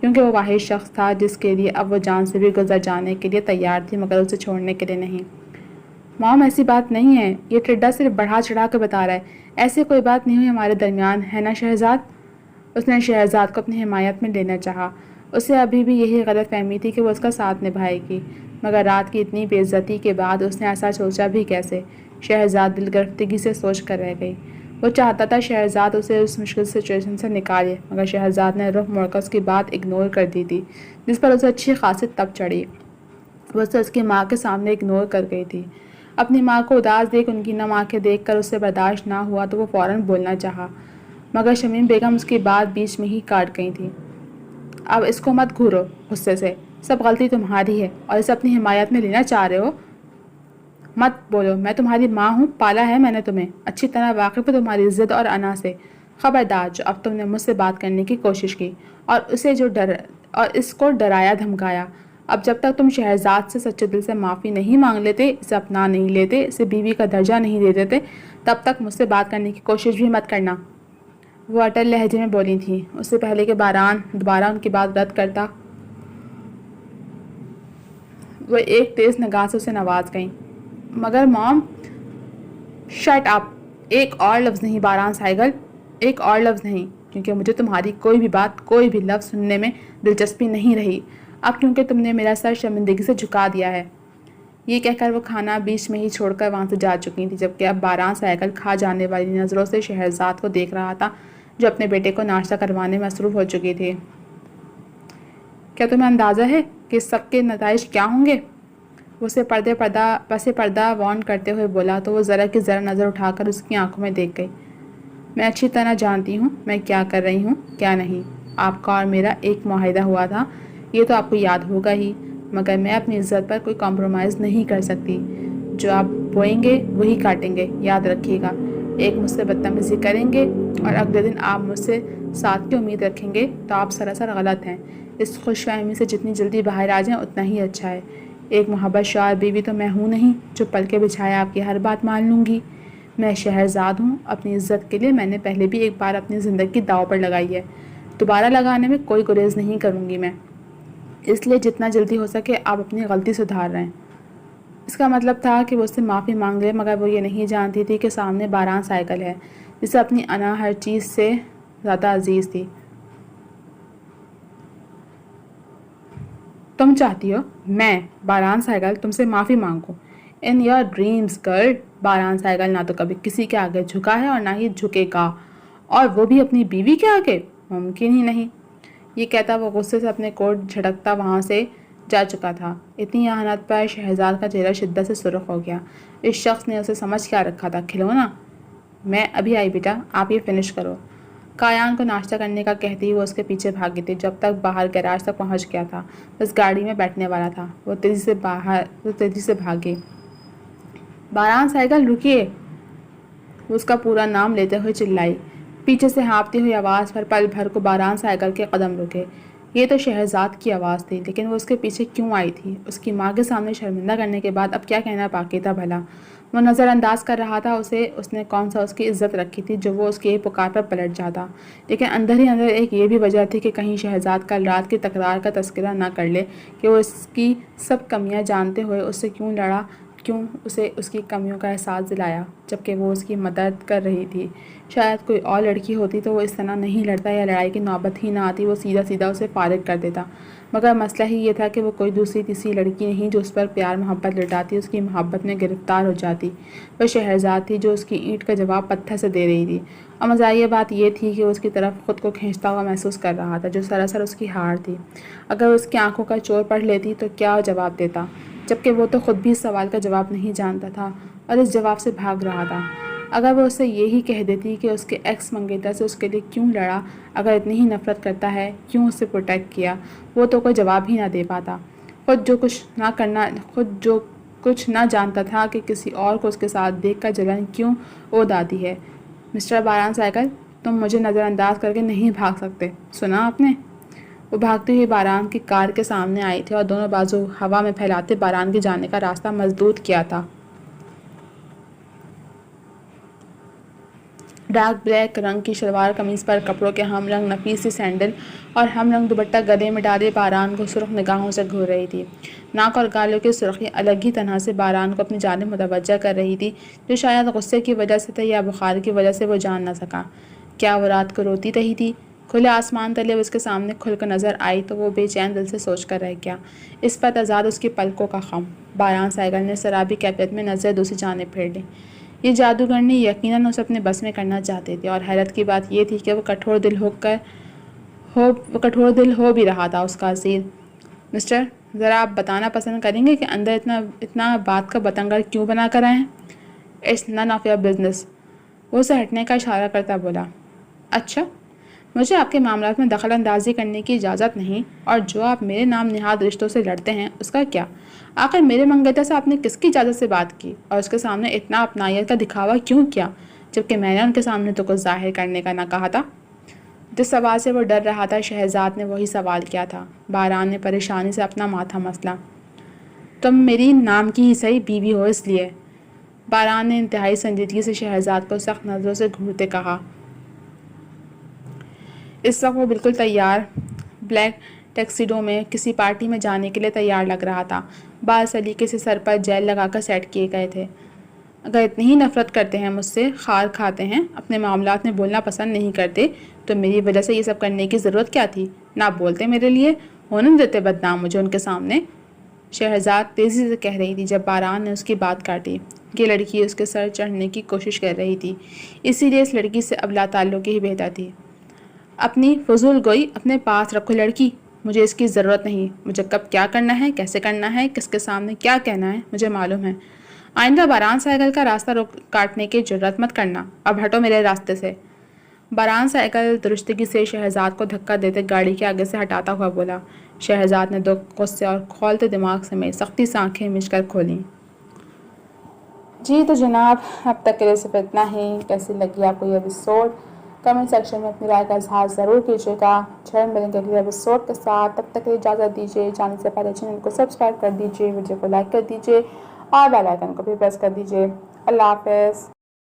کیونکہ وہ واحد شخص تھا جس کے لیے اب وہ جان سے بھی گزر جانے کے لیے تیار تھی مگر اسے چھوڑنے کے لیے نہیں۔ مام ایسی بات نہیں ہے، یہ ٹڈا صرف بڑھا چڑھا کے بتا رہا ہے، ایسی کوئی بات نہیں ہوئی ہمارے درمیان، ہے نا شہزاد؟ اس نے شہزاد کو اپنی حمایت میں لینا چاہا۔ اسے ابھی بھی یہی غلط فہمی تھی کہ وہ اس کا ساتھ نبھائے گی، مگر رات کی اتنی بے عزتی کے بعد اس نے ایسا سوچا بھی کیسے؟ شہزاد دل گرفتگی سے سوچ کر رہ گئی۔ وہ چاہتا تھا شہزاد اسے اس مشکل سچویشن سے نکالے، مگر شہزاد نے رخ موڑ کر اس کی بات اگنور کر دی تھی، جس پر اسے اچھی خاصی تب چڑھی۔ وہ اسے اس کی ماں کے سامنے اگنور کر گئی تھی۔ اپنی ماں کو اداس دیکھ ان کی نم آنکھیں دیکھ کر اسے برداشت نہ ہوا تو وہ فوراً بولنا چاہا، مگر شمیم بیگم اس کی بات بیچ میں ہی کاٹ گئی تھی۔ اب اس کو مت گھورو غصے سے، سب غلطی تمہاری ہے اور اسے اپنی حمایت میں لینا چاہ رہے ہو۔ مت بولو، میں تمہاری ماں ہوں، پالا ہے میں نے تمہیں، اچھی طرح واقف ہوں تمہاری ضد اور انا سے۔ خبردار جو اب تم نے مجھ سے بات کرنے کی کوشش کی اور اس کو ڈرایا دھمکایا، اب جب تک تم شہزاد سے سچے دل سے معافی نہیں مانگ لیتے، اسے اپنا نہیں لیتے، اسے بیوی کا درجہ نہیں دے دیتے، تب تک مجھ سے بات کرنے کی کوشش بھی مت کرنا۔ وہ اٹل لہجے میں بولی تھی، اس سے پہلے کہ باران دوبارہ ان کی بات رد کرتا۔ وہ ایک تیز نگاہ سے اسے نواز گئیں۔ مگر مام، شٹ اپ، ایک اور لفظ نہیں باران سائیگل، ایک اور لفظ نہیں، کیونکہ مجھے تمہاری کوئی بھی بات، کوئی بھی لفظ سننے میں دلچسپی نہیں رہی اب، کیونکہ تم نے میرا سر شرمندگی سے جھکا دیا ہے۔ یہ کہہ کر وہ کھانا بیچ میں ہی چھوڑ کر وہاں سے جا چکی تھی، جبکہ اب باران سائیکل کھا جانے والی نظروں سے شہزاد کو دیکھ رہا تھا، جو اپنے بیٹے کو ناشتہ کروانے میں مصروف ہو چکی تھی۔ کیا تمہیں اندازہ ہے کہ اس سب کے نتائج کیا ہوں گے؟ وہ اسے پس پردہ وارن کرتے ہوئے بولا تو وہ ذرا کی ذرا نظر اٹھا کر اس کی آنکھوں میں دیکھ گئی۔ میں اچھی طرح جانتی ہوں میں کیا کر رہی ہوں کیا نہیں۔ آپ کا اور میرا ایک معاہدہ ہوا تھا، یہ تو آپ کو یاد ہوگا ہی، مگر میں اپنی عزت پر کوئی کمپرومائز نہیں کر سکتی۔ جو آپ بوئیں گے وہی کاٹیں گے، یاد رکھیے گا۔ ایک مجھ سے بدتمیزی کریں گے اور اگلے دن آپ مجھ سے ساتھ کی امید رکھیں گے تو آپ سراسر غلط ہیں۔ اس خوش فہمی سے جتنی جلدی باہر آ جائیں اتنا ہی اچھا ہے۔ ایک محبت شعار بیوی تو میں ہوں نہیں جو پل کے بچھائے آپ کی ہر بات مان لوں گی۔ میں شہرزاد ہوں، اپنی عزت کے لیے میں نے پہلے بھی ایک بار اپنی زندگی داؤ پر لگائی ہے، دوبارہ لگانے میں کوئی گریز نہیں کروں گی میں، اس لیے جتنا جلدی ہو سکے آپ اپنی غلطی سدھار رہے ہیں۔ اس کا مطلب تھا کہ وہ اس سے معافی مانگ لے، مگر وہ یہ نہیں جانتی تھی کہ سامنے باران سائیکل ہے، جسے اپنی انا ہر چیز سے زیادہ عزیز تھی۔ تم چاہتی ہو میں باران سائیکل تم سے معافی مانگوں؟ ان یور ڈریمز گرل، باران سائیکل نہ تو کبھی کسی کے آگے جھکا ہے اور نہ ہی جھکے گا، اور وہ بھی اپنی بیوی کے آگے، ممکن ہی نہیں۔ یہ کہتا وہ غصے سے اپنے کوٹ جھڑکتا وہاں سے جا چکا تھا۔ اتنی اہانت پر شہزاد کا چہرہ شدت سے سرخ ہو گیا۔ اس شخص نے اسے سمجھ کیا رکھا تھا، کھلونا؟ میں ابھی آئی بیٹا، آپ یہ فنش کرو۔ کایان کو ناشتہ کرنے کا کہتی ہی وہ اس کے پیچھے بھاگی تھی، جب تک باہر گیراج تک پہنچ گیا تھا، بس گاڑی میں بیٹھنے والا تھا۔ وہ تیزی سے بھاگی۔ باران سائیکل رکیے، وہ اس کا پورا نام لیتے ہوئے چلائی۔ پیچھے سے ہانپتی ہوئی آواز پر پل بھر کو باران سائیکل کے قدم رکے۔ یہ تو شہزاد کی آواز تھی، لیکن وہ اس کے پیچھے کیوں آئی تھی؟ اس کی ماں کے سامنے شرمندہ کرنے کے بعد اب کیا کہنا باقی تھا بھلا؟ وہ نظر انداز کر رہا تھا اسے، اس نے کون سا اس کی عزت رکھی تھی جو وہ اس کی پکار پر پلٹ جاتا، لیکن اندر ہی اندر ایک یہ بھی وجہ تھی کہ کہیں شہزاد کل رات کی تکرار کا تذکرہ نہ کر لے کہ وہ اس کی سب کمیاں جانتے ہوئے اس سے کیوں لڑا، کیوں اسے اس کی کمیوں کا احساس دلایا جبکہ وہ اس کی مدد کر رہی تھی۔ شاید کوئی اور لڑکی ہوتی تو وہ اس طرح نہیں لڑتا یا لڑائی کی نوبت ہی نہ آتی، وہ سیدھا سیدھا اسے فارغ کر دیتا، مگر مسئلہ ہی یہ تھا کہ وہ کوئی دوسری تیسری لڑکی نہیں جو اس پر پیار محبت لٹاتی، اس کی محبت میں گرفتار ہو جاتی۔ وہ شہرزاد تھی جو اس کی اینٹ کا جواب پتھر سے دے رہی تھی، اور مزاحیہ بات یہ تھی کہ وہ اس کی طرف خود کو کھینچتا ہوا محسوس کر رہا تھا، جو سراسر اس کی ہار تھی۔ اگر وہ اس کی آنکھوں کا چور پڑھ لیتی تو کیا جواب دیتا، جبکہ وہ تو خود بھی اس سوال کا جواب نہیں جانتا تھا اور اس جواب سے بھاگ رہا تھا۔ اگر وہ اسے یہی کہہ دیتی کہ اس کے ایکس منگیتر سے اس کے لیے کیوں لڑا، اگر اتنی ہی نفرت کرتا ہے کیوں اسے پروٹیکٹ کیا، وہ تو کوئی جواب ہی نہ دے پاتا۔ خود جو کچھ نہ جانتا تھا کہ کسی اور کو اس کے ساتھ دیکھ کر جلن کیوں اود آتی ہے۔ مسٹر باران سائیکل، تم مجھے نظر انداز کر کے نہیں بھاگ سکتے، سنا آپ نے؟ وہ بھاگتی ہوئی باران کی کار کے سامنے آئی تھی اور دونوں بازو ہوا میں پھیلاتے باران کے جانے کا راستہ مسدود کیا تھا۔ ڈارک بلیک رنگ کی شلوار قمیض پر کپڑوں کے ہم رنگ نفیس سی سینڈل اور ہم رنگ دوپٹہ گلے میں ڈالے باران کو سرخ نگاہوں سے گھور رہی تھی۔ ناک اور گالوں کی سرخی الگ ہی طرح سے باران کو اپنی جانب متوجہ کر رہی تھی، جو شاید غصے کی وجہ سے تھا یا بخار کی وجہ سے وہ جان نہ سکا۔ کیا وہ رات کو روتی رہی تھی؟ کھلے آسمان تلے اس کے سامنے کھل کر نظر آئی تو وہ بے چین دل سے سوچ کر رہ گیا۔ اس پر تضاد اس کی پلکوں کا خم۔ باران سائیکل نے سرابی کیفیت میں نظر دوسری جانب پھیر لی۔ یہ جادوگرنی یقیناً اسے اپنے بس میں کرنا چاہتے تھے، اور حیرت کی بات یہ تھی کہ وہ کٹھور دل ہو بھی رہا تھا اس کا اسیر۔ مسٹر، ذرا آپ بتانا پسند کریں گے کہ اندر اتنا بات کا بتنگڑ کیوں بنا کر آئے ہیں؟ It's none of your business, وہ اسے ہٹنے کا اشارہ کرتا بولا۔ اچھا، مجھے آپ کے معاملات میں دخل اندازی کرنے کی اجازت نہیں، اور جو آپ میرے نام نہاد رشتوں سے لڑتے ہیں اس کا کیا؟ آخر میرے منگیتر سے آپ نے کس کی اجازت سے بات کی اور اس کے سامنے اتنا اپنائیت کا دکھاوا کیوں کیا، جبکہ میں نے ان کے سامنے تو کچھ ظاہر کرنے کا نہ کہا تھا؟ جس سوال سے وہ ڈر رہا تھا شہزاد نے وہی سوال کیا تھا۔ باران نے پریشانی سے اپنا ماتھا مسلا۔ تم میری نام کی ہی صحیح بیوی ہو اس لیے، باران نے انتہائی سنجیدگی سے شہزاد کو سخت نظروں سے گھورتے کہا۔ اس وقت وہ بالکل تیار بلیک ٹیکسیڈو میں کسی پارٹی میں جانے کے لیے تیار لگ رہا تھا۔ بال سلیقے سے سر پر جیل لگا کر سیٹ کیے گئے تھے۔ اگر اتنی ہی نفرت کرتے ہیں مجھ سے، خار کھاتے ہیں، اپنے معاملات میں بولنا پسند نہیں کرتے، تو میری وجہ سے یہ سب کرنے کی ضرورت کیا تھی؟ نہ بولتے میرے لیے، ہونے دیتے بدنام مجھے ان کے سامنے، شہزاد تیزی سے کہہ رہی تھی جب باران نے اس کی بات کاٹی۔ یہ لڑکی اس کے سر چڑھنے کی کوشش کر رہی تھی، اسی لیے اس لڑکی سے اب لا تعلق ہی بہتر تھی۔ اپنی فضول گوئی اپنے پاس رکھو لڑکی، مجھے اس کی ضرورت نہیں۔ مجھے کب کیا کرنا ہے، کیسے کرنا ہے، کس کے سامنے کیا کہنا ہے، مجھے معلوم ہے۔ آئندہ باران سائیکل کا راستہ کاٹنے کی جرات مت کرنا، اب ہٹو میرے راستے سے۔ باران سائیکل درستگی سے شہزاد کو دھکا دیتے گاڑی کے آگے سے ہٹاتا ہوا بولا۔ شہزاد نے دکھ، غصے اور کھولتے دماغ سمیت سختی سے آنکھیں مچ کر کھولیں۔ جی تو جناب، اب تک کے لیے صرف اتنا ہی۔ کیسی لگی آپ کو یہ ایپیسوڈ؟ کمنٹ سیکشن میں اپنی رائے کا اظہار ضرور کیجیے گا۔ جلد ملیں گے اگلے ایپیسوڈ کے ساتھ، تب تک کے لیے اجازت دیجیے۔ جانے سے پہلے چینل کو سبسکرائب کر دیجیے، ویڈیو کو لائک کر دیجیے اور بیل آئیکن کو بھی پریس کر دیجیے۔ اللہ حافظ۔